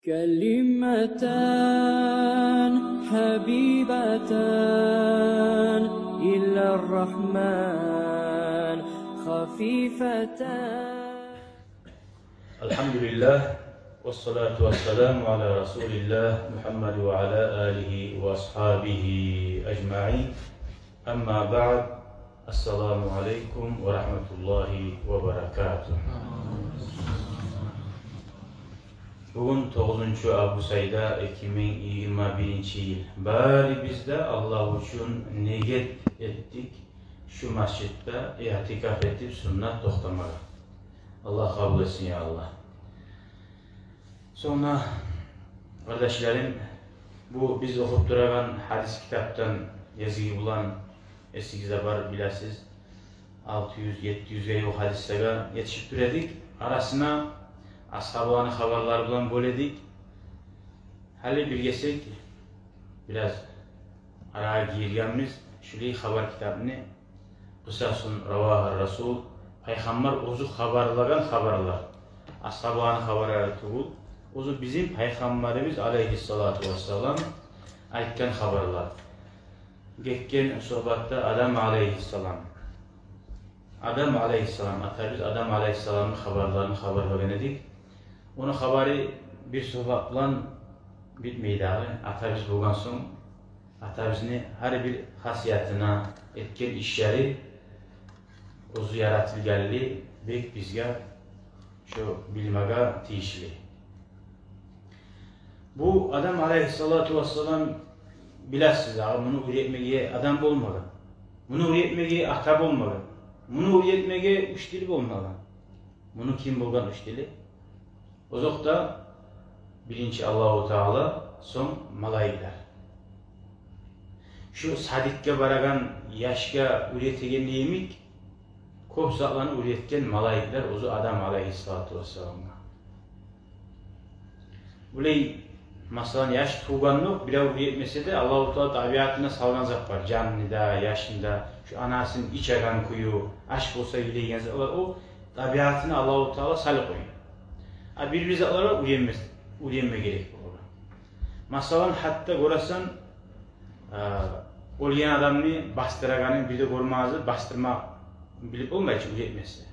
كلمتان حبيبتان إلى الرحمن خفيفتان. الحمد لله والصلاة والسلام على رسول الله محمد وعلى آله وأصحابه أجمعين. أما بعد، السلام عليكم ورحمة الله وبركاته. Bugün 9. Ağustos ayda 2021 yıl. Bari biz de Allah için niyet ettik şu mescitte itikaf edip sünnet toxtamağa. Allah kabul etsin ya Allah. Sonra kardeşlerim, bu biz okup duran hadis kitaptan yazıyı bulan eski var biləsiz 600-700 o hadislerine yetişip düredik. Arasına ashablarını haberler bulan böyledik. Hali bilgesek biraz araya girgenimiz şöyle haber kitabını Kısasun Ravah Rasul Peygamber ozu haberlagan haberler. Ashablarını haberleri tuğul. Ozu bizim Peygamberimiz aleyhissalatu vesselam aytkan haberler. Geçen sohbette Adam aleyhisselam. Adam aleyhisselam, hatta biz Adam aleyhisselamın haberlerini haberlagan edik. Onun haberi bir sohbatla bitmeydi abi. Hatta biz bulgan son, hatta bizni her bir hasiyetine etken işleri ozu yaratılgelli bek bizge şu bilmege tiyişli. Bu Adam aleyhissalatu vesselam biləsiz abi, bunu üretmeye adam olmalı. Bunu üretmeye atab olmalı. Bunu üretmeye üç dili olmalı. Bunu kim bulgan üç dili? Ozokta birinci Allah-u Teala, son malaikler. Şu sadikke baragan yaşga üretegen neyimik, kop sağlanı üretken malaikler ozu Adam aleyhissalatu vesselam'a. Bulay masalan yaş tuğganlık bile üretmese de Allah-u Teala tabiatına salgan zat var. Canlıda, yaşında, şu anasının iç agan kuyu, aşk olsa bilegen zatlar o tabiatına Allah-u Teala salı koyuyor. Bir zatlara uyanma gerek bu. Masalan hatta görürsen olyan adamını bastıraganı bir de görmezdi, bastırma bilip olmayacak üretmesi.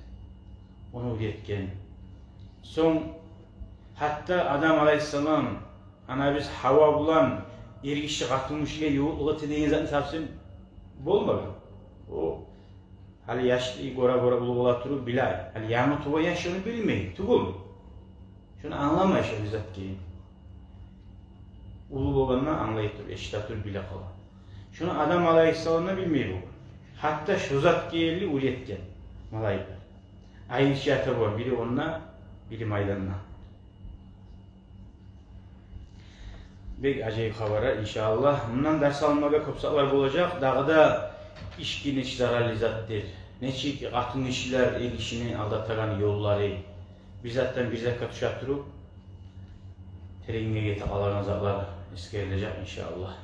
Onu üretken. Son hatta Adam aleyhisselam ana biz hava bulan ergişi katılmışken yolu dediğin zatını tapsın olmadı. O hali yaşlı gora uluğula turup bilay. Hali yanı tuva yaşını bilmeyin. Tugul. Şunu anlamayış o zat ki. Ulu olanla anlayıp eşitatür bile kalan. Şunu Adam aleyhisselam'la bilmeyi bu. Hatta şu zat ki üretken malaikler. Aynı şiyatı var. Biri onunla, biri maydanla. Bek acayip habara inşallah. Bundan ders almaga kopsaklar olacak. Dağı da işkin iş zararlı zattir. Neçik atın işler el işini aldatagan yolları. Bizzattan bir dakika tuşatırıp terenge geti alan zatlar eskerilecek inşallah.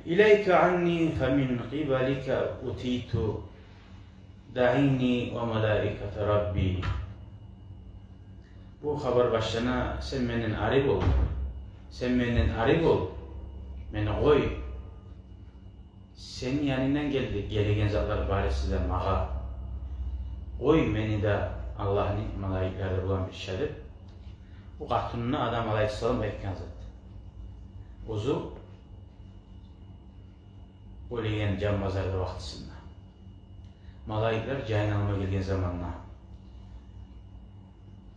İleyke anni femin qibalike utitu da'ini ve melaikete rabbi. Bu haber başına sen menden arif ol. Sen menden arif ol. Beni koy. Senin yanından gelegen zatlar bari size mağa. Koy beni de Allah'ın malaikleri bulan bir şerif. Bu katununa Adam aleyhisselam etken zat. Ozu öleyen can mazarda vaktisinde. Malaikler cehenneme gelgen zamanla.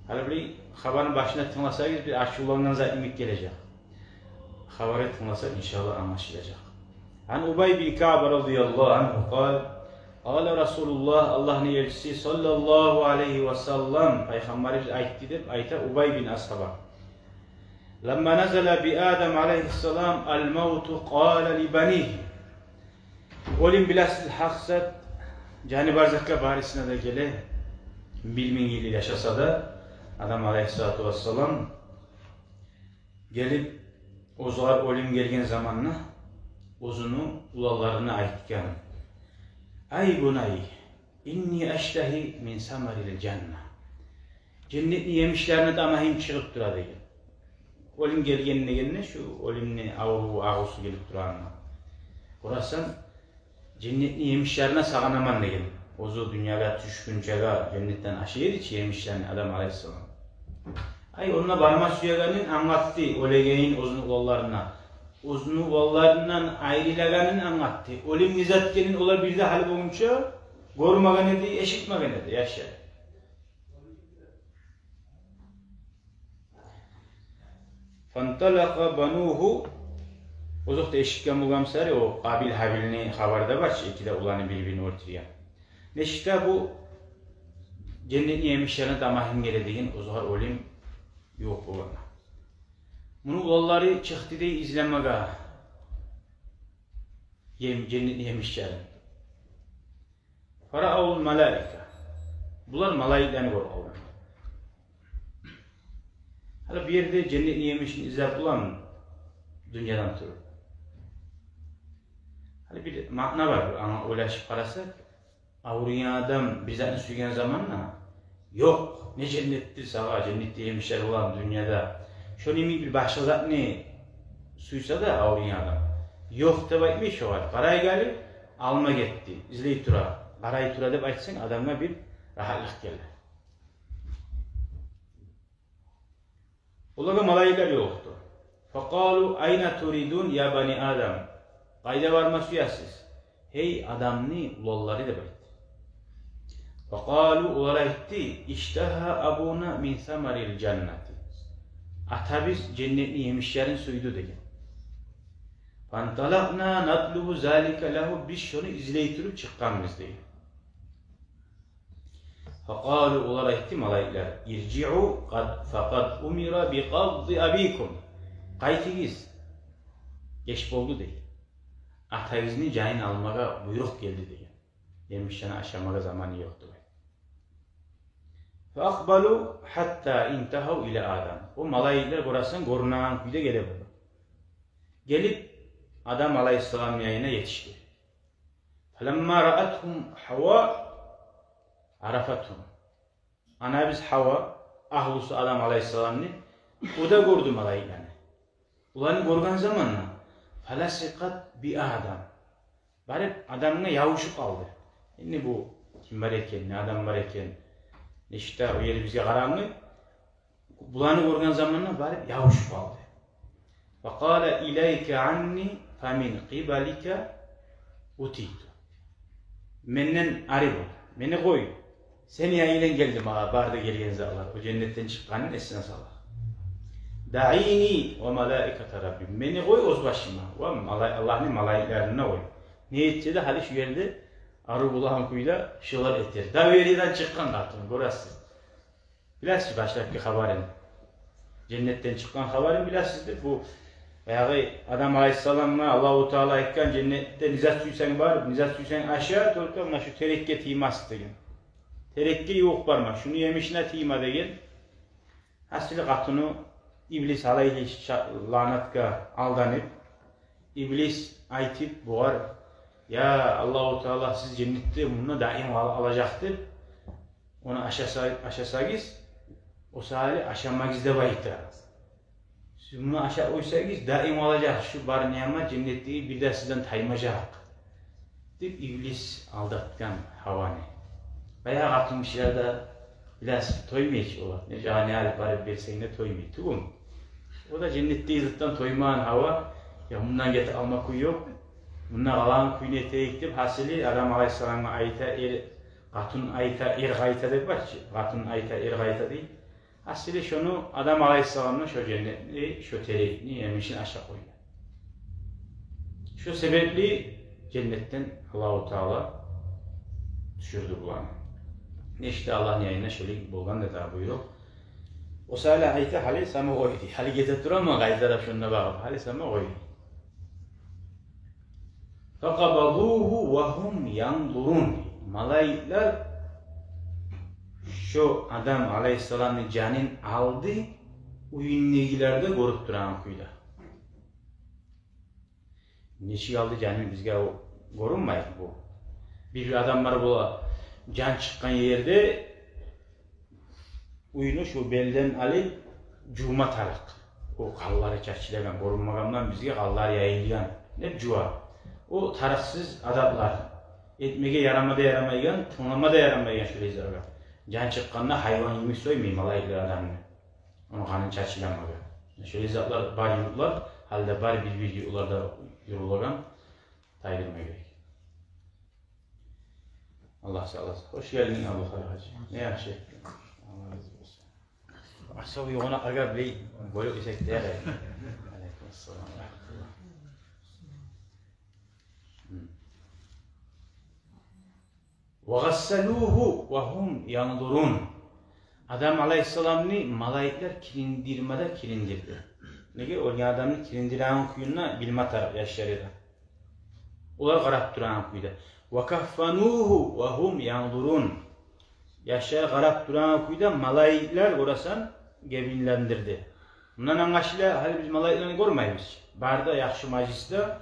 Halbuki haberin başına tınlasanız bir aşılangan zat imik gelecek. Haberi tınlasak inşallah anlaşılacak. An Ubay bin Ka'b radıyallahu anhu kal, Ala Resulullah Allah'ın elçisi sallallahu aleyhi ve sellem Peygamberimiz ayta Ubay bin Ashaba. Lamma nazala bi Adam aleyhisselam al mautu qala li banihi. Olim bilasil haksat cani barzakka barisine de gele bilmin yılı yaşasa da Adam aleyhissalatu vesselam gelip ozular olim gelgen zamanla ozunu ulallarına aytken. Ay bunay inni eştehi min samaril cennet. Cennetni yemişlerini de ama hem çıkıp dura degan. Olim gelgenine şu olimni ağusu gelip duranına. Orasan cennetni yemişlerine sağanaman degan. Ozu dünyada düşkünçega cennetten aşıyer içi yemişlerini Adam Aleyhisselam. Ay onunla barma suyaganın anlattı olegeyin uzun oğullarına. Uzun oğullarından ayrılaganın anlattı. Olim nizatkenin olar bir de hali boyunca görmegen edi, eşitmegen edi, yaşar. Fantalaqa banuhu Ozukta eşitken bulgamsar o Qabil Habil'ni habarda var ki ikide ulanı birbirini ortaya. Neşte bu cennetini yemişlerine damahim gelediğin uzar olim yok olana. Bunu oğulları çıktı diye izlemege cennetini yemişlerin. Fara'ul malaika. Bunlar malaiklerini görüyorlar. Hala bir yerde cennetini yemişini izler bulan dünyadan turur. Hala bir makna var ama ulaşıp karasak avruyan adam bizden süygen zamanla yok ne cennettir sağa cennette yemişler olan dünyada şöyle bir başka zat ne suysa da avruyan adam yok da bakmış o var parayı gelip alma gitti izleyip tura parayı tura da açsın adamına bir rahatlık gelir. Onlara malaikler yoktu. Fakalu ayna turidun ya bani Adam. Kayda varması yasız. Hey adamni ulolları da bayt. Fakalu olara etti. İştaha abuna min samaril cenneti. Atabiz cennetini yemişlerin suydu degen. Fantalakna natlubu zalika lahu biz şunu izleytirip çıkkanımız değil. Fakalu olara etti malaikler. İrci'u fakat umira bi qaddi abikum. Kaytigiz. Geç oldu değil. Atayızını cahin almaga buyruk geldi diye. Yemişlerine aşamaga zamanı yoktu. Ve akbalu hatta intahav ile Adam. O malaikler burasından korunan kuyda gelebilir. Gelip Adam Aleyhisselam yayına yetişti. Felemma ra'athum Hava arafathum. Ana biz Hava ahlusu Adam Aleyhisselam'ni o da gördü malaiklerini. Ulanı görgen zamanla falasikat bi Adam. Barip adamına yavuşup aldı. Şimdi bu kim var eken, ne adam var eken, işte o yeri bize karanlık. Bulanı görgen zamanla barip yavuşup aldı. Ve kâle ileyke anni famin qibalike utitu. Menden arı bul, beni koy. Seni yayıyla geldim ağa, barda gelgen zağlar. O cennetten çıkanın esnasılar. Da'ini ve malaikata Rabbim. Beni koy oz başıma. Allah'ın malaiklerine koy. Ne etti de hadi şu yerde arı bulan kuyla şılar etter. Da veriden çıkan katını görürsün. Bilasız başka bir haberin. Cennetten çıkan haberin bilasızdır. Bu veya Adam Aleyhisselam'la Allah-u Teala ekkan cennette nizat suysan var. Nizat suysan aşağı tolka şu terekke timas degen. Terekke yok barma. Şunu yemişine tima degen. Hasili katını İblis alayhi lanatka aldanıp İblis aytip boğar ya Allah-u Teala siz cennette bunu daim alacaktır. Onu aşasagiz o sahili aşamagizde bayıtır. Siz bunu aşağı oysagiz daim alacak şu bar niyamet cennette bir de sizden taymacak. Deyip İblis aldatkan Havani. Veya atılmışlar da biraz toymayıcı olan. Ne cani hali barip berseyinde toymayıcı. O da cennette yıldıktan toymayan Hava. Ya bundan getir alma kuyu yok. Bundan alan kuyunu eteğiktip. Hasili Adam Aleyhisselam'a ayta katun ayta gayta de var ki. Katun ayta gayta değil. Hasili şunu Adam Aleyhisselam'la şu cennetli, şu tereğini yemişin aşağı koyuyor. Şu sebepli cennetten Allah-u Teala düşürdü bulanı. İşte Allah'ın yayına şöyle bulgan da daha buyuruyor. O sahile ayta hali sama koydu. Hali getirtir ama gaydarab şununa bakıp hali sama koydu. Fakabaduhu ve hum yandurun. Malaikler şu Adam Aleyhisselam'ın canın aldı, uyunligilerde görüp duran kuyda. Neşi aldı canın bizge görünmeydi bu. Bir adam var bu can çıkan yerde uyunu şu belden alıp cuma tarak. O kalları çarçılagan, korunmagamdan bizge kallar yayılgan. Ne cuva. O taraksız adaplar. Etmege yaramada tınlamada yaramaygan şu rezerga. Can çıkkanına hayvan yemek soymayayım malaylar adamını. Onu kanın çarçılanmaga. Şu rezerglar bar yurtlar, halde bar bir yurtlarda yurulagan tayrılma gerek. Allah sağ olasın. Hoş geldin Allah hacı. Ne yaxşı ettin. Allah razı olsun. Akşam yoğuna aga bile böyle isek değer. Aleykümselam. وَغَسَّلُوهُ وَهُمْ يَنْظُرُونَ Adam Aleyhisselam'ını malayikler kilindirdi. Nege? O adamını kilindiren kuyuna bilme taraf yaşlarıydı. Onlar qarab duran kuyda. وَكَفَّنُوهُ وَهُمْ يَنْظُرُونَ Yaşaya qarab duran kuyda malayikler orasan gebinlendirdi. Bundan anlaşıla hali biz malayiklerini görmeyiz. Barda yaxşı majlisde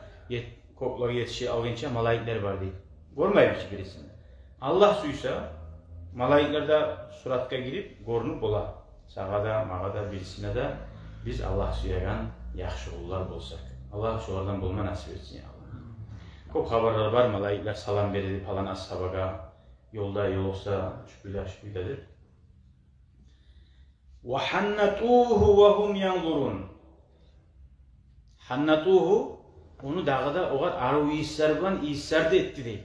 kokları yetişi alınca malayikler var değil. Görmeyiz birisini. Allah suysa malayikler de suratka girip görünüp ola. Sağada, mağada birisine de biz Allah suyagan yaxşı kullar bolsak. Allah şulardan bulma nasip etsin ya Allah. Çok haberler var malayikler salam verir falan ashabaga. Yolda yolsa şüpheyledir. وَحَنَّتُوهُ وَهُمْ يَنْظُرُونَ Hannatuhu onu dağda o kadar arı iyisler bilen iyisler de etti değil.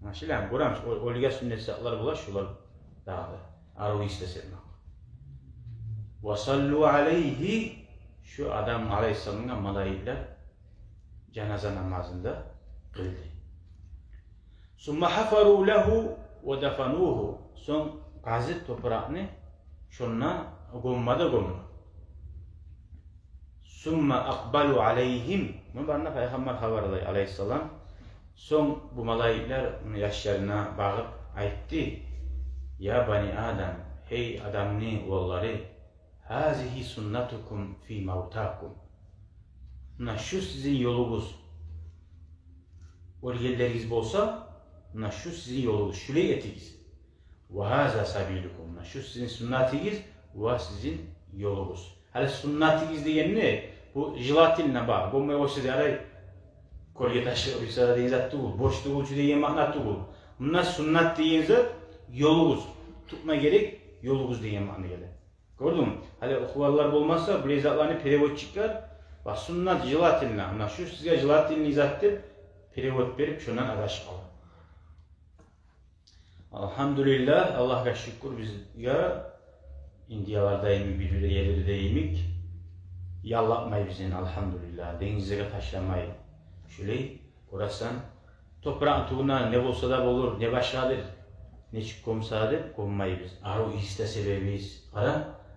Maşallah, görəmiş, olga sünnet satlar bular şular dağda. Arı isteselim. وَصَلُّوا عَلَيْهِ Şu adam Aleyhisselam'la malayikler cenaze namazında kıldı. ثُمَّ حَفَرُوا لَهُ وَدَفَنُوهُ Son gazet toprağını şunla gömmada gömdü. ثُمَّ أَقْبَلُوا عَلَيْهِمْ Bunu bana Peygamber haberledi Aleyhisselam. Son bu malayikler yaşlarına bağıp aytti. Ya bani Adam, hey adamni oğulları, hazihi sunnatukum fi mevtakum. Şu sizin yolunuz. Orgelleriniz bolsa, şu sizin yolunuz, şöyle etiniz. Ve haza sabilukum. Şu sizin sünnatiniz ve sizin yolunuz. Hali sünnatiniz diyen ne? Bu jilatinle bağır. Bu mevzuda aray kolye taşı uysada deyin zat tuğul. Boş tuğul şu deyin makna tuğul. Bunlar sünnat deyin zat yolunuz. Tutma gerek yolunuz deyin makna gelir. Gördün mü? Hali okuvallar olmazsa bu zatlarını perevot çıkar. Bak sünnat jilatinle. Şu size jilatinle izattır. Perevot verip şundan adaş alın. Elhamdülillah, Allah'a şükür biz ya Indiyalardayım, bir yerlerdeyimik. Yallatmayı bizin elhamdülillah. Denizlere taşlamayı. Şöyle orasan toprağın tuğuna ne olsa da olur, ne başkadır. Ne çıkkomsadır, konmayı biz. Arı iyiste sebebiyiz.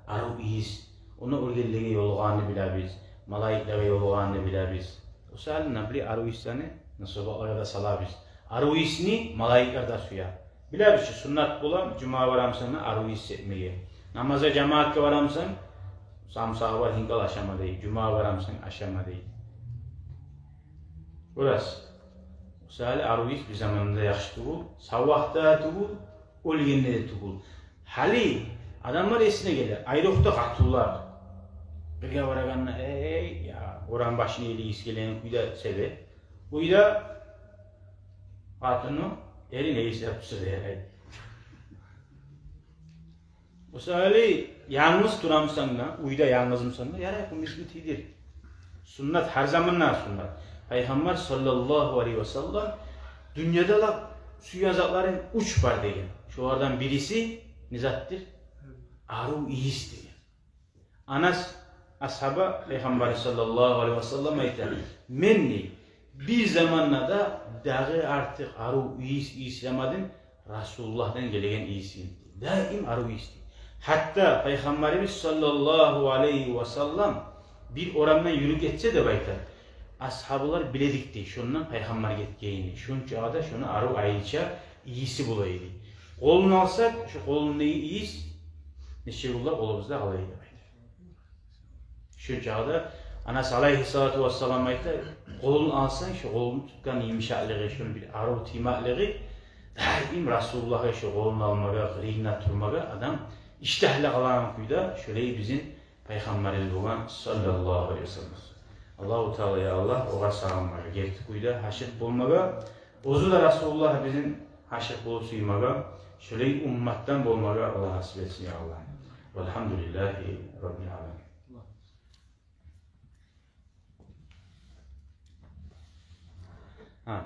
Arı iyiyiz. Onu orgelliğe yolğanı bile biz. Malayiklere yolğanı bile biz. O sahilinde bile arı iyisteni nasıl orada sala biz. Arı iyisini malayikler da suya. Bile bir şey sünnet bulan, cuma varamsan arı hissetmeyi. Namaza cemaatle varamsan, samsağı var hinkal aşama değil. Cuma varamsan aşama değil. Burası. O sahili arı iyis bir zamanında yaxşı tuğul. Savvahda tuğul, olgenle de tuğul. Hali adamlar esine gelir. Ayrıqta katullar. Birge varaganına ya oran başını eli iskelenin kuyda sebe. Kuyda hatunu eli neyse yapısı değerli. O sahili yalnız duramsan da, uyda yalnızımsan da yara bu misbetidir. Sünnet her zamanlar sünnet. Peygamber sallallahu aleyhi ve sellem dünyada da suya zatların uç var deyin. Şulardan birisi nizattır. Arı iyis deyin. Anas ashaba Peygamber sallallahu aleyhi ve sellem ayetler. Menni bir zamanla da dağı artık arı iyis iyislamadım. Resulullah'dan gelen iyisin. Daim arı iyis. Hatta Peygamberimiz sallallahu aleyhi ve sellem bir orandan yürü geçse de baytar. Ashabılar biledikti. Şundan Peygamber getgeyini. Şun çağda şunu arı ayıca iyisi bulaydı. Kolunu alsak şu kolun neyi iyiyiz? Neşeullah kolumuzda alaydı baytar. Şun çağda Anas aleyhissalatu vesselam baytar. Kolunu alsan şu kolunu tutkan iymişaklığı şunu bir arı timaklığı daim Resulullah'a şu kolunu almaga, gırığına turmaga adam iştahle kalan kuyda şöyle bizim Peygamberimiz olan sallallahu aleyhi ve sellem. Allahu Teala ya Allah oğa sağlanmaga, gerti kuyda haşit bulmaga, ozu da Resulullah bizim haşit bulup suymaga, şöyle ummattan bulmaga Allah nasip etsin ya Allah. Velhamdülillahi Rabbil alemin.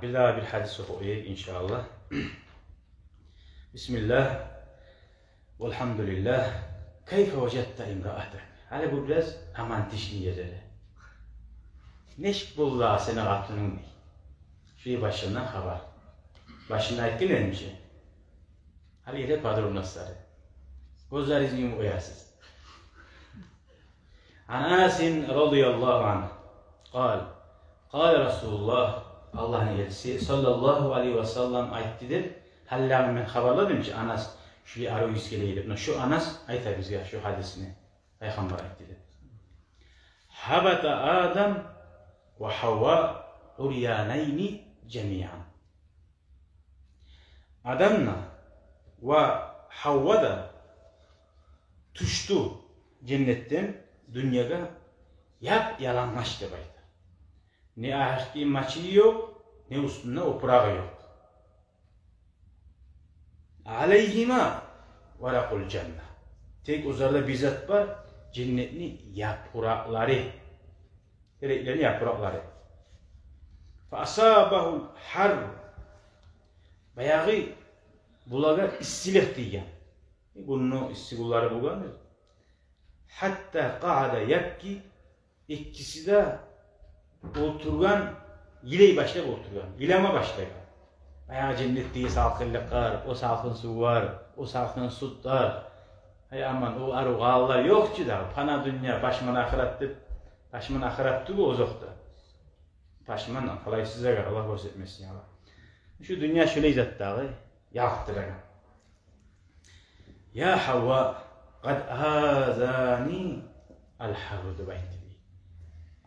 Bir daha bir hadis okuyayım inşallah. Bismillah. Velhamdülillah. Keyfe vecette imra'atek. Hani bu biraz amantiş niyeleri. Neşk bullah seni hatunun değil. Şuraya başından haber. Başından etkin edin şey. Her yere padronasları. Gözler izin uyarsız. An Anasin radıyallahu anh. Kal Resulullah Allah'ın elçisi sallallahu aleyhi ve sellem ayettidir. Hallam men haberladım ki Anas şu arı yüzgeleydi. Şu Anas ayet bizga şu hadisini Peygamber ayettidir. Habata Adam ve Havva uryanayni cemiyan. Adamla ve Havva da tuştu cennetten dünyaya yap yalanlaştı baydı. Ne ahirki maçı yok, ne üstünde oprağı yok. Aleyhima varakul cennet. Tek uzarda bizzat var, cennetin yaprakları. Gereklerini yaprakları. Fa asabahul har. Bayağı bulaga istilik diyen. Bunun istigulları bulanır. Hatta qa'ada yapki ikkisi de oturgan, yileyi başlayıp oturgan, yileme başlayıp. Bayağı cennetliği salkınlık var, o salkın su var, o salkın süt var. Hay aman o arı ağlar yok ki da, pana dünya başman ahirattı bu ozokta. Başman kalaysıza gar, Allah göstermesin ya. Şu dünya şöyle izat dağı, yaktırgan. Ya Havva, qad azani al-harrudu baytti.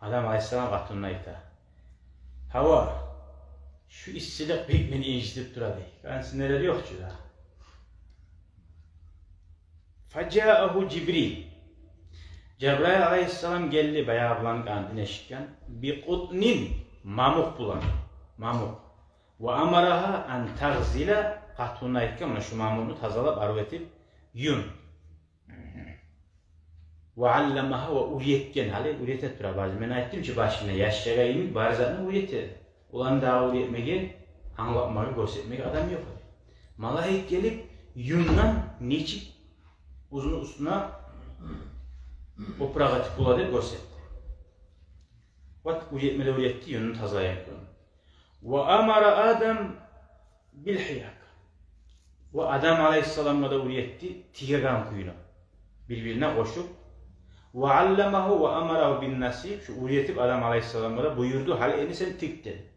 Adam Aleyhisselam katununa ita. Havva, şu işçilik pek beni incitip duradı. Ben sinirleri yok ki da. Faca'ahu Cibril. Cebrail Aleyhisselam geldi bayağı bulan kandine şikken. Bi qutnin mamuk bulan. Mamuk. Ve amaraha an tagzila katununa itken şu mamunu tazalap arvetip yun. Ve allamaha ve uliyekken hali uliyet ettiler bazı. Ben ettim ki başına yaşlara inip barzatını uliyet eder. Ulan daha uliyetmeye, anlatmayı, göstermeye adam yok. Malahik gelip yundan neçik uzun üstüne oprağa tıkuladı gösterdi. Vat uliyetmeli uliyetti yunun tazaya yaptı. Ve amara Adam bil hiyak. Ve Adam Aleyhisselam'a da uliyetti tigagan kuyunu. Birbirine koşup ve allamahu ve amarahu bin nasib şu uliyetip Adam Aleyhisselam'a da buyurdu hal eni sen tik dedi.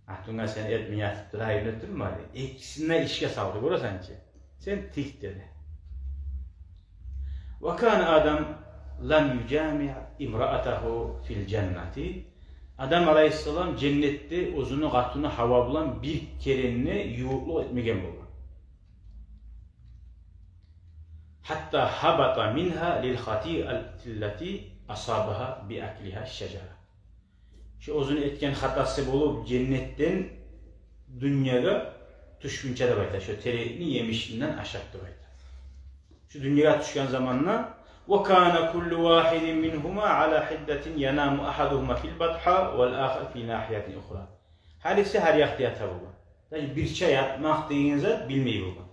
Ahtuna sen etmeyat durayı nötürmedi. İkisinden işe saldı burası sanki. Sen tik dedi. Ve kana Adam lam yucami' imra'atahu fil cenneti. Adam Aleyhisselam cennette uzunu katını hava bulan bir kerenine yuğuluk etmegen buldu. Hatta habata minha lil hati'ati asabaha bi akliha şecere. Şu uzun etken hatası bulup cennetten dünyaya düşkünçe de bayta. Şu tereğini yemişinden aşaktı bayta. Şu dünyaya düşken zamanla ve kana kullu vahidin minhuma ala hiddetin yanamu ahaduhuma fil batha vel ahar fi nahiyetin ukhra. Halisi her yahtiyata bulun. Yani bir şey yapmak deyince bilmeyi bulun.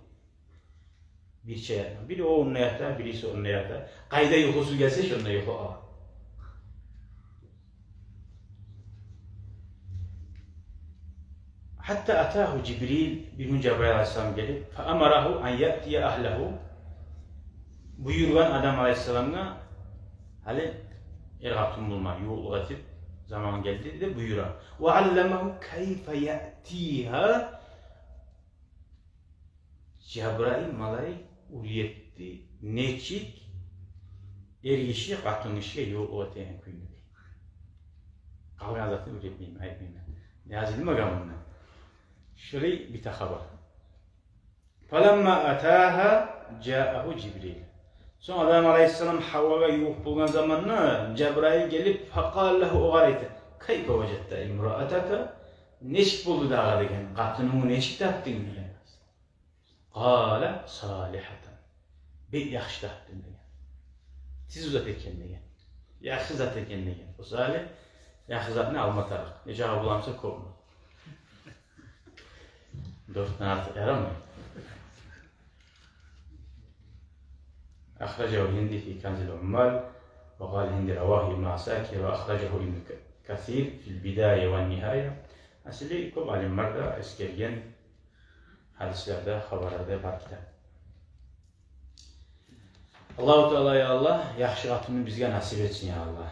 Bir şey yapma. Biri o onunla yatar, birisi onunla yatar. Kayda yuhusu gelse şununla yuhu al. Hatta atahu Cibril, bir gün Cebrail Aleyhisselam gelip فَأَمَرَهُ أَنْ يَأْتِيَ أَهْلَهُ buyurulan Adam Aleyhisselam'a hali ergatun bulma, yuğuluk etip zaman geldi de buyura. وَعَلَّمَهُ كَيْفَ يَأْتِيهَا Cebrail malayı uliyetti, neçik erişi katın işe yuğuluk eten kuyunu. Kalgan zaten üretmeyeyim, ayetmeyeyim. Ne yazıldı mı gamından? Şöyle bir haber. فَلَمَّا أَتَاهَا ca'ahu Cibril. Sonra Adem Aleyhisselam Havva'ya yuvup bulgan zamanla Cebrail gelip fakallahu oğar etti. Kayfa vecette imra'ataka neşik buldu dağa degen. Katınımı neşik taptın degen. Kale salihatan. Bir yaxşı taptın degen. Siz uzat eken degen. Yaxşı zat eken degen. O salih yaxşı zatını almatarıq. Nece bulamsa korkma. 4 tane artık yaramıyor. أخرجه الهندي في كنز العمال وقال الهندي رواه ابن عساكر وأخرجه ابن كثير في البداية والنهاية. Asli көп alimlarda eskergen hadislerde, haberlerde var kitap. Allahu Teala ya Allah, yaxşı qatını bizge nasip etsin ya Allah.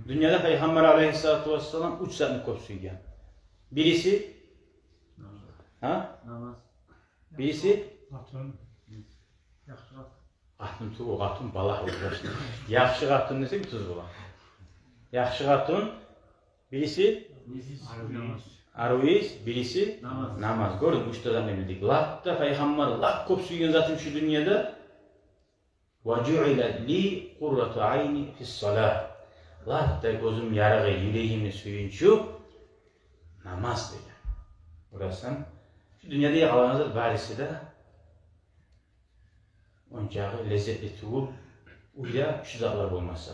Dünyada Peygamber Aleyhisselatü Vesselam 3 zatını көп suygan. Birisi namaz. Birisi Qatın. Yaxşı qat. Qatın tuğu, qatın balaq olur. Yaxşı qatın nese bir tuz bulan. Yaxşı qatın birisi Arviz, birisi namaz. Gördün, 3 tane bildik. Latta Peygamber lak көп suygan zatım şu dünyada وَجُعِلَ لِي قُرَّةُ عَيْنِ فِي الصَّلَاةِ. Latta gözüm yarığı, yüreğimin suyuncu namaz dedi. Burası şu dünyada yakalanacak barisi de oncağı lezzetli tuğul uyda şu zatlar olmazsa.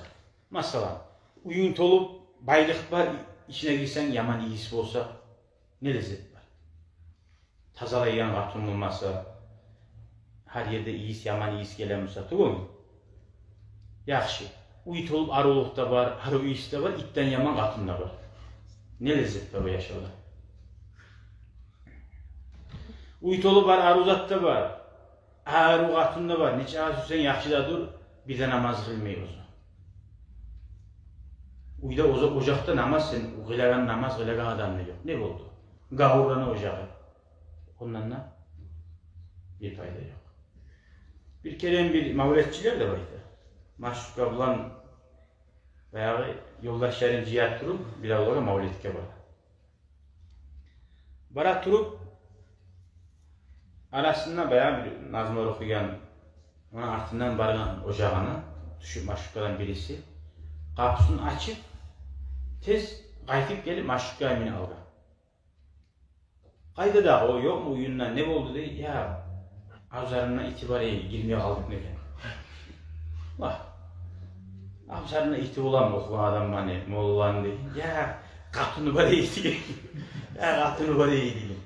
Mesela uyun tolup baylık var içine girsen yaman iyisi olsa ne lezzet var. Tazalayan katın olmazsa her yerde iyisi yaman iyisi gelen olsa tuğul mu? Yaxşı. Uy tolup arılık da var, arı iyisi de var, itten yaman katın da var. Ne lezzet var o yaşarda. Uytolu var, aruzat da var. Ağrı qatın da var. Neçə az Hüseyin yaxşı da dur, bir de namaz kılmayı oza. Uyda ocakta namaz, sen qılagan namaz qılagan adam yok. Ne oldu? Qavurlanı ocağı. Ondan da bir fayda yok. Bir kere bir mavletçiler de vardı. Maşruka bulan veya yoldaşların cihat durup bir avlara mavletike var. Bara turup arasında bayağı bir nazmlar okuyan, onun ardından bargan ocağına düşüp maşrukadan birisi kapısını açıp tez qaytip gelip maşruka emini aldı. Qayda da o yok mu uyundan ne oldu diye ya avzarına itibariyle girmeye aldık ne ben. Vah. Avzarına iti olan okuyan adam bana Moğol'dan diye ya katını bana iti. Ya katını bana iti.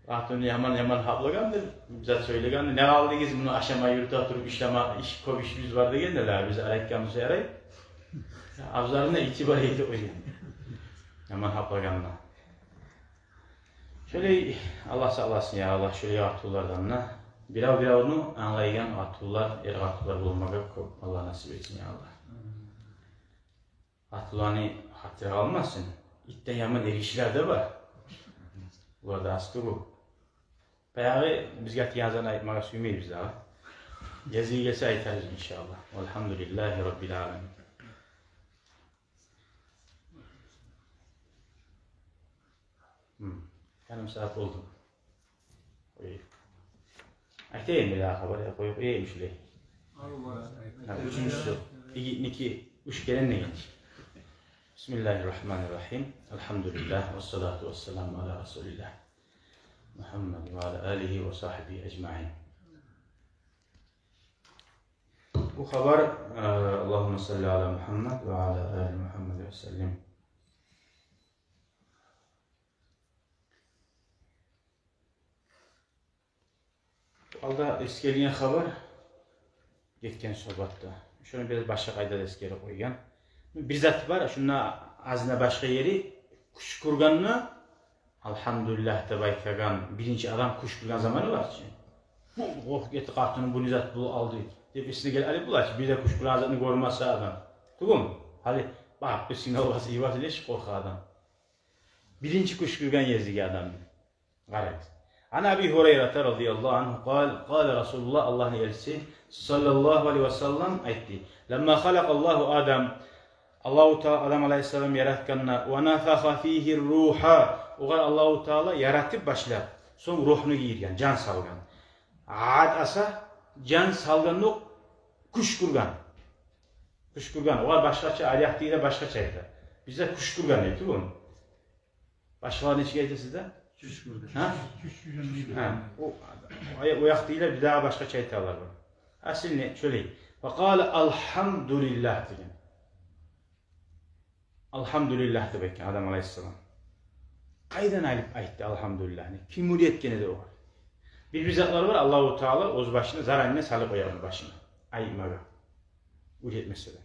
Katını yaman haplagandır. Bize söylegandır. Ne kaldı ki bunu aşama yurtta oturup iş kovişimiz vardı genelde biz alakkamızı yarayıp. Avzarına itibarıydı o yani. Yaman haplaganlar. Şöyle Allah sağlasın ya Allah şöyle atullardan da bir onu anlayan atullar, atullar bulmağa Allah nasip etsin ya Allah. Atullarını hatıra almasın. İtten yaman erişler de var. Bunlar da aslı bu. Bayağı biz gati yazana aytmağa suymayız daha. Yazıyı gelse aytarız inşallah. Elhamdülillahi Rabbil alemin. Yarım saat oldu. Aytayım bir daha haber koyup iyiymiş öyle. Üçüncüsü. İki, üç kere ne gelmiş? Bismillahirrahmanirrahim. Elhamdülillah ve salatu ve selamu ala Resulillah. Muhammed ve ala alihi ve sahibi ecmaîn. Bu haber Allahümme salli ala Muhammed ve ala ali Muhammed ve sellem. Alda eskeriyen haber geçken sohbatta. Şunu biraz başka kayda eskeri koygan. Bir zat var, şuna azına başka yeri kuş kurganını elhamdülillah da baykagan birinci adam kuş kurgan zamanı var ki. Oh gitti katının bunu zat bu aldı. Tepesine gel Ali bulaş bir de kuş kurgan zatını görmezse adam. Tamam mı? Hadi bak bir sinyal olası iyi var leş korku adam. Birinci kuş kurgan yezdi adam. Gayet. An Abi Hureyre radıyallahu anh قال Resulullah Allah'ın elçisi sallallahu aleyhi ve sellem aytti. Lemma halakallahu Adem Allahu Teala Adem aleyhisselam yaratkanna ve nafaha fihi ruha. Oğar Allahu Teala yaratıp başlar. Son ruhunu giyirgen, can salgan. Ad asa can salganlık kuşkurgan. Kuşkurgan. O başkaça ayak değil de başkaça ayta. Bizde kuşkurgan aytı bu. Başkalar ne çıkaydı sizde? Ha? Ha. O ayak değil de bir daha başkaça aytalar bu. Asıl ne? Şöyle. Fakale elhamdülillah dedim. Elhamdülillah demek ki Adem Aleyhisselam. Kaydan ayıttı elhamdülillah. Kim muriyet gene de o var. Bir zatlar var Allahu Teala öz başına zararına salı koyar başına. Aymaga. Uriyet mesela.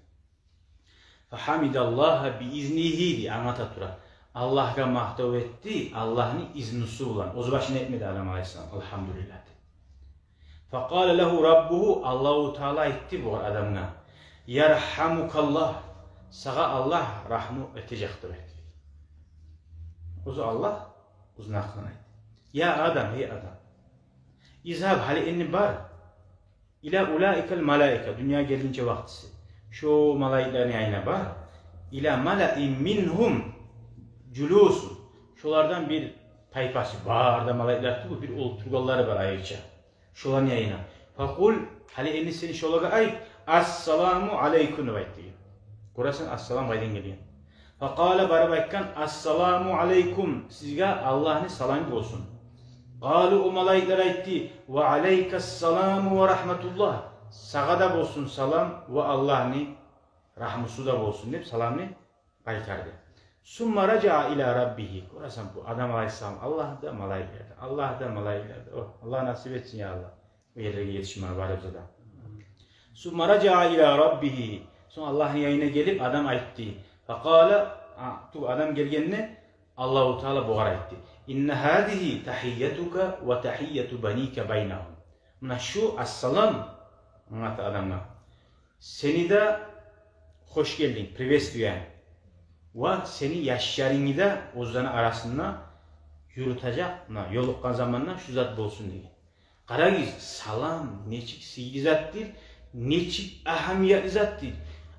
Fahamidallaha bi iznihi di anlatatura. Allah'a mahtav etti. Allah'ın iznisi olan. Öz başına etmedi Adem Aleyhisselam. Elhamdülillah. Fakale lehu rabbuhu Allahu Teala etti bu adamına. Yerhamukallah. Sağa Allah rahmu edecektir. Ozu Allah uzun aklına etti. Ya adam, ey adam. İzhab hali enni bar. İla ulaikel malaika. Dünya gelince vaktisi. Şu malaiklerin yayına bar. İla mala'in minhum culusun. Şulardan bir tayfası var da malaikler tuğu bir oturgalları var ayrıca. Şuların yayına. Fakul hali enni seni şolaga ay. Assalamu aleyküm ve etti. Kurasın assalamu aleyküm geliyor. Fakale barabaykan assalamu aleyküm. Sizge Allah'ın salamı olsun. Galu o malaikler etti. Ve aleykesselamu ve rahmetullah. Sağa da olsun salam ve Allah'ın rahmusu da olsun deyip salamını kaytardı. Summa raca ila rabbihi. Kurasın bu Adam Aleyhisselam. Allah da malaiklerdi. Allah da malaiklerdi. Oh, Allah nasip etsin ya Allah. Bu yerlere yetişme var da. Summa raca ila rabbihi. Sonra Allah'ın yayına gelip adam aytti. Fakale adam gelgenine Allahu Teala buğara etti. İnne hadihi tahiyyetuka ve tahiyyetu banike baynahum. Buna şu assalam anlattı adamla. Seni de hoş geldin, privestuyan. Ve seni yaşlarını da ozdanı arasında yürütecek, yolukkan zamanla şu zat olsun diye. Karagiz salam neçik sihri zattir, neçik ahamiyetli zattir.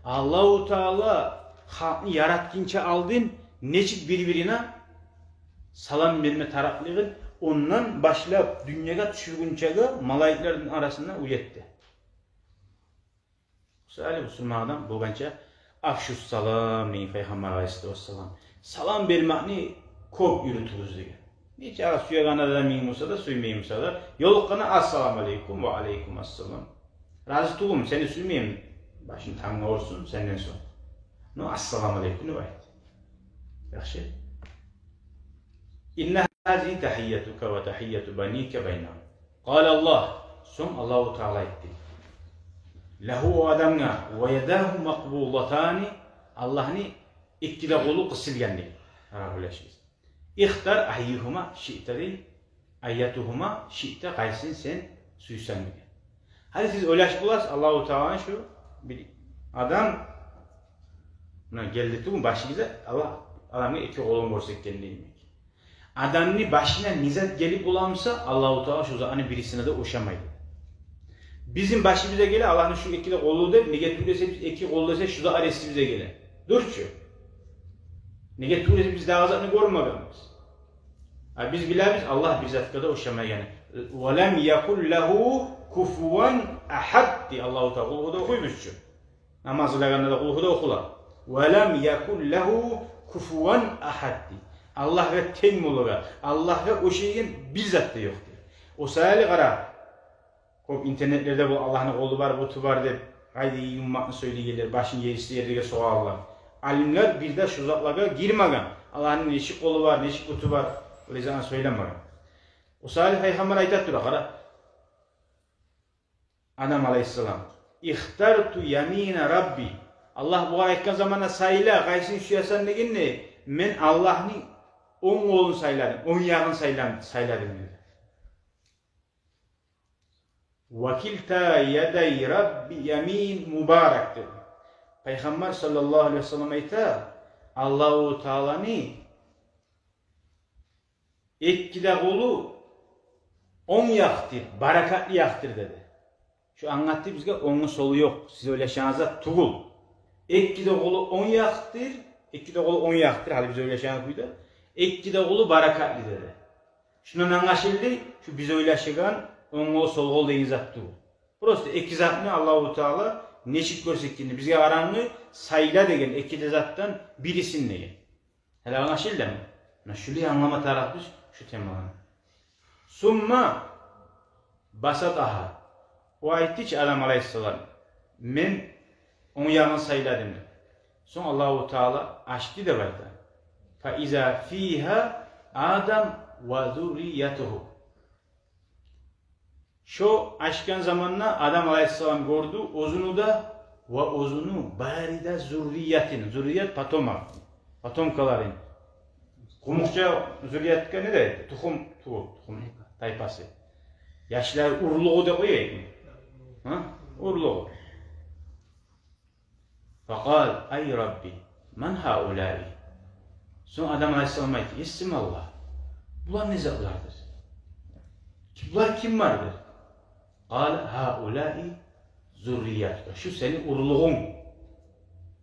Allahu Teala halkını yaratkince aldın, neçik birbirine salam verme taraflığın ondan başlayıp dünyaya düşürgünçe malaiklerin arasında uyetti. Söyle Müslüman adam bulganca afşus salam neyi Peygamber Aleyhisselam. Salam vermekni kop yürütürüz diye. Hiç ara suya kanada miyim olsa da suymayayım olsa da yolukkana assalamu aleykum ve aleyküm assalam. Razı tuğum seni suymayayım. Başın tam olsun senden sonra. No assalamu aleykum ne var? Yaxşı. İnne hazi tahiyyetuka ve tahiyyetu banike baynahum. Kâle Allah. Son Allahu Teala etti. Lehu adamna ve yedahu makbulatani. Allah'ın ikkide kolu kısılgenli. Arabuleşiz. İhtar ayyuhuma şi'teri ayyatuhuma şi'te kaysin sen suysan mı? Hadi siz öyle bulas Allahu Teala'nın şu bir adam geldi tu başınıza Allah adamı iki kolun borsak geldi. Adamın başına nizat gelip bulamsa Allahu Teala şu zaman birisine de ulaşamaydı. Bizim başımıza gele Allah'ın şu iki de kolu der, ne getirse biz iki kolu dese şu da arestimize gele. Dur şu. Ne getirse biz daha azatını görmememiz. Biz biliriz Allah bizzat kadar ulaşamaya yani. Ve lem yekul lehu kufuvan ahad diye Allahu Teala kulu da okuymuş şu. Namazlarında da kulu da okular. Ve lem yekul lehu kufuvan ahad diye. Allah'a ten muluğa, Allah'a o şeyin bizzat da yoktur. O sayılı kara. O internetlerde bu Allah'ın kolu var, botu var deyip haydi yummakını söyleyilir, başın yerisi yerine soğarlar. Alimler bir de şu zatlara girmeden Allah'ın neşik kolu var, neşik botu var, öyle zaman söylemeden. O sayılı Peygamber ayet kara. Adam Aleyhisselam. İhtartu yamine Rabbi. Allah bu ayetken zamana sayıla, kaysin süyasan ne? Men Allah'ın 10 oğlun sayıladım, 10 yağın sayıladım dedi. Vakilta yeday Rabbi yemin mübarek dedi. Peygamber sallallahu aleyhi ve sellem ayta Allahu Teala'nın ikkide kolu 10 yaktır, barakatli yaktır dedi. Şu anlattı bizge onun solu yok. Siz öyle şanıza tuğul. Ikkide kolu 10 yaktır, ikkide kolu 10 yaktır. Hadi biz öyle şanı kuydu. Ikkide kolu barakatli dedi. Şundan anlaşıldı, şu biz öyle şıgan onun o sol kol deyin zat tuğul. Prosto iki zatni Allahu Teala neçik görsektiğini bizge aranlı sayla degen iki de zattan birisini degen. Hele anlaşıldı mı? Şunu anlama tarafmış şu temalarını. Summa basataha. O aytti ki Adam Aleyhisselam men onu yanına sayladım. Son Allahu Teala açtı da vardı. Fa iza fiha Adam ve zurriyatuhu. Şu aşkan zamanla Adam Aleyhisselam gördü ozunu da ve ozunu barida zurriyatin. Zurriyat patoma. Patomkaların. Kumukça zurriyatka ne de? Tuhum tayfası. Yaşlar urluğu da koyayım. Ha? Urluğu. Fakal ay Rabbi men haulâi. Sonra Adam Aleyhisselam'a etti. İstim Allah. Bunlar ne zatlardır? Bunlar kim vardır? Kal haulâi zurriyatka. Şu senin urluğun.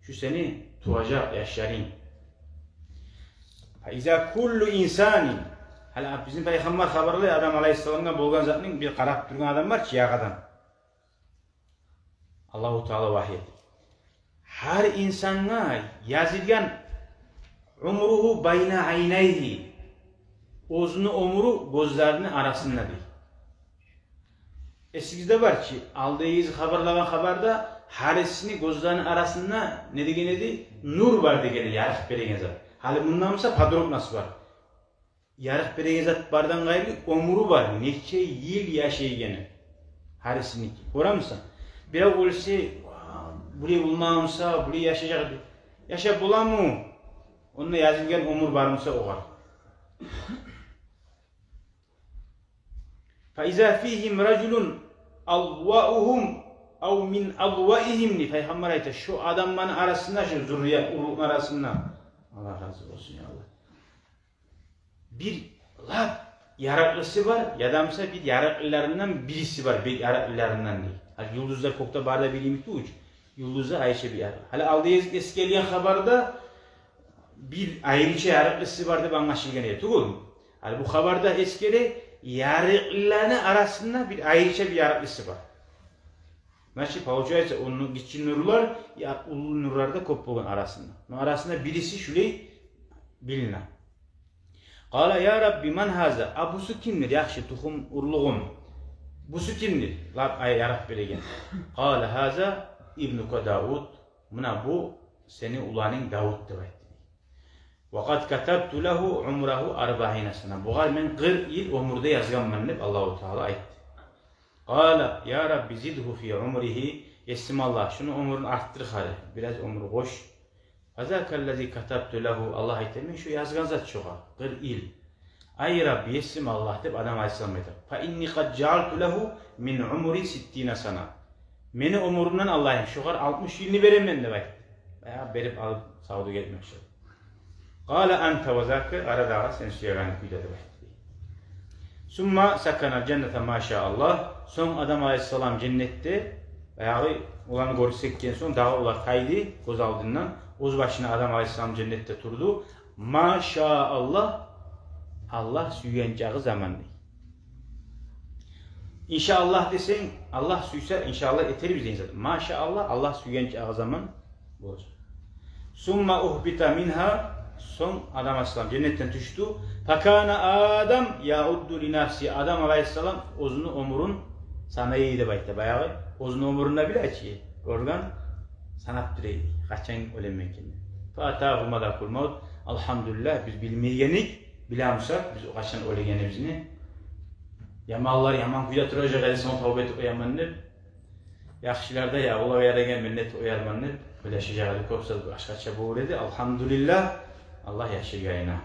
Şu seni tuğacak yaşların. İza kullu insanin. Hala bizim peygamber haberli Adam Aleyhisselam'dan bolgan zatının bir qarab turgan adam var ki yağadan. Allahu Teala vahiyetti. Her insana yazılgan umruhu bayna aynayhi. Ozunu umru gözlerinin arasında değil. Eskide var ki aldığınız haberlanan haberde haresini gözlerinin arasında ne degeni nur var degeni yarık beregen zat. Hali bundan mısa padrok nasıl var? Yarık beregen zat bardan gayrı umru var. Neçe yıl yaşayageni. Haresini. Kora mısın? Biraz olsa burayı bulmamsa, burayı yaşayacak. Yaşa bulan mı? Onunla yazılgan umur var mısa o var. فَاِذَا ف۪يهِمْ رَجُلٌ اَضْوَاُهُمْ اَوْ مِنْ اَضْوَائِهِمْ Peygamber ayette şu adamların arasında, şu zürriyet urulun arasında Allah razı olsun ya Allah. Bir yaraklısı var, ya da mesela bir yaraklılarından birisi var, bir yaraklılarından değil. Hani yıldızlar kokta barda bir limiti uç. Yıldızlar Ayşe bir yarak. Hala aldığı eskiliyen haberde bir ayrıca yaraklısı vardı ben anlaşılgan ya. Tukul. Hani bu haberde eskili yaraklıların arasında bir ayrıca bir yaraklısı var. Nasıl Pavcaysa onun geçin nurlar ya ulu nurlarda koppuğun arasında. O arasında birisi şöyle bilinen. Kala ya Rabbi man haza? Abusu kimdir? Yakşı tuhum urluğum. Busu kimdir? Lab ay yarak beregen. Kala haza İbn-i Davud. Buna bu seni ulanın Davud demek. Vakat katabtu lehu umrahu 40 sene. Buğar men 40 yıl umurda yazgan deb Allahu Teala aytdı. Kala ya Rabbi zidhu fi umrihi. Yesim Allah şunu umrunu arttır hali. Biraz umru koş. Fazakallezi katabtu lehu Allah aytdı. Men şu yazgan zat çoğa 40 yıl. Ay Rabbi yesim Allah deb Adam Aleyhisselam aytdı. Fa inni kad ja'altu lehu min umri 60 sene. Meni umurumdan Allah'ım şuğar 60 yılını veremem deb aytdı. Bayağı berip alıp savdu gelmek şöyle. Kala ente ve zâke aradağa sen suyaganı kuyda deb aytdı. Summa sakana cennete maşallah. Son Adam Aleyhisselam cennette bayağı ulanı görsekken son dağı ular kaydı göz aldığından. Oz başına Adam Aleyhisselam cennette turdu. Maşallah Allah süyüncağı zamandı. İnşallah desen Allah süyser inşallah eteri bize insan. Maşallah Allah süyüncağı zaman bu. Summa uhbita minha son Adam Aleyhisselam cennetten düştü. Fakana Adam yauddu li nafsi. Adam Aleyhisselam ozunu umurun sanayi de bayta bayağı ozunu umurunda bile açı. Organ sanat direydi. Kaçan ölenmek kendine. Fatahu malakul maut. Elhamdülillah biz bilmeyenik bilamsak biz o kaçan ölegenimizni yamanlar yaman kuyda turacak eli son tavbeti oyamanlar yakşilarda ya ola yaragen minnet oyarmanlar öleşecek eli kopsa başkaça buğredi. Elhamdülillah Allah yaşayayına.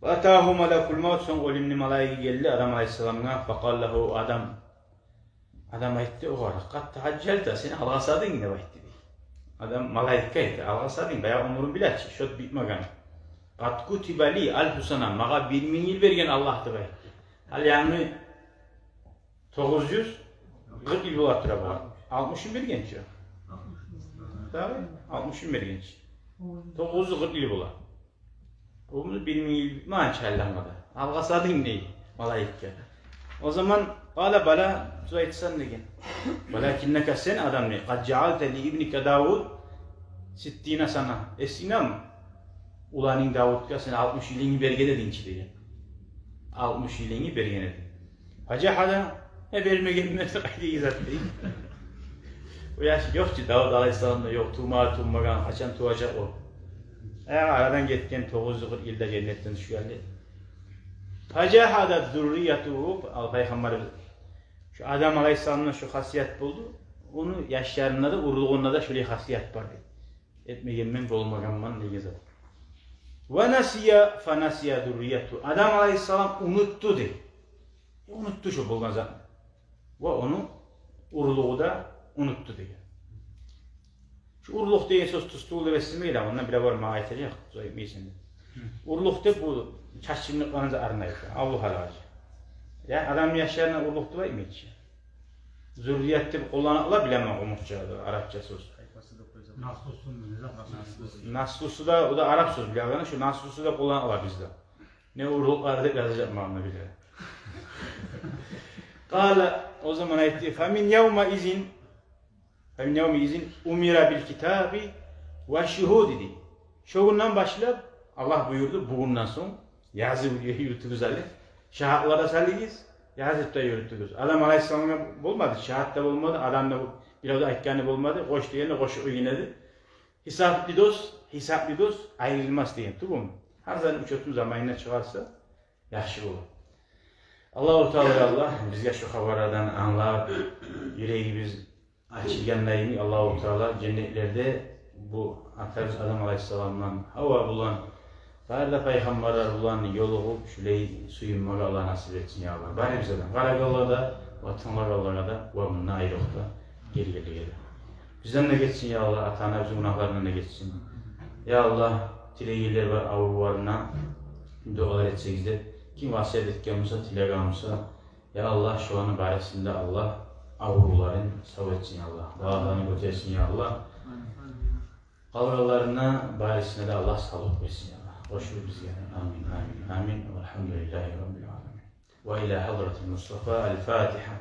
Fatahu malakul maut son ölümlü malayı geldi Adam Aleyhisselam'a fakallahu Adam aytti o var. Kat tahaccelta seni algasadın ne vakti. Adam malaikaydı algasadın bayağı umurun bile açı. Şot bitmegan. Kat kutibali al-husana mağa 1000 yıl vergen Allah'tı bay. Hal yani 940 yıl olarak tura var. 60 bir genç ya. Tabii 60 bir genç. 940 yıl ola. Oğlumuz 1000 yıl mançallanmadı. Algasadın neyi? Malaika. O zaman Kale bala Züeytsan degen. Velakinneke sen adam ne? Kad cealte li ibnike Davud sittina sana. Esinam ulaning Davud'ka sen 60 yılını berge dedin ki degen. 60 yılını bergen edin. Hacahada bermegen mesela izah edeyim. O yaş yok ki Davud Aleyhisselam'da yok. Tuğmagan, açan tuğacak o. Aradan gitken 9 yılda cennetten düşüyordu. Hacahada zürriyetuhu Peygamber şu Adam Aleyhisselam'ın şu hasiyet buldu. Onu yaşlarında da urluğunda da şöyle hasiyet var. Etmegenmen bolmaganman diye yazar. Ve nasiya fa nasiya zürriyetu. Adam Aleyhisselam unuttu de. Unuttu şu bulgan zaten. Ve onu urluğu da unuttu diye. Şu urluq deyen söz tustuğulu vesimi de ondan bile var mı ayetecek. Zayıf meyesinde. Urluq de bu çaşçımlıklarınızı arınaydı. Allah halacı. Yani adam yaşlarına urluq da mı hiç? Zürriyette kullanıkla bilemem umutçağı Arapça söz. Naslusu da o da Arap söz biliyor. Şu naslusu da kullanıkla bizde. Ne urluqlarda yazacak mı bile. Kale o zaman ayette femin yevme izin umira bil kitabi ve şuhudi. Şoğundan başlayıp Allah buyurdu bugünden son yazı yürütürüz ali. Şahitlara salliyiz, yazıp da yürütürüz. Adam Aleyhisselam'a bulmadı, şahit de olmadı, adam da biraz da aytkanı bulmadı, koş diyene koşu oynadı. Hisaplı dost ayrılmaz diyen, tamam mı? Her zaman uçotun zamanına çıkarsa yaxşı olur. Allah-u Teala Allah bizge şu haberlerden anlar, yüreğimiz açılganlayını Allah-u Teala cennetlerde bu Atamız Adam Aleyhisselam'dan hava bulan, Fərdə Peyğəmbərlər bulan yolu şüley suyunmağı Allah nasip etsin ya Allah. Bari bizden, Qaraqallığa da, Vatanlar'lığa da, ve bununla ayrılıqda geri geri. Bizden de geçsin ya Allah, atana bizim günahlarından da geçsin. Ya Allah, tileyirler var, avrularına dualar etseniz de, kim vasiyet etkenimizse, tilegamızsa, ya Allah şu anın barisinde Allah avruların sağ etsin ya Allah. Dağlarını götürsin ya Allah. Kavralarına barisine de Allah sağlık versin ya Allah. Hoşur biz yani. Amin, amin, amin. Velhamdülillahi Rabbil alemin. Ve ila hadratil Mustafa el-Fatiha.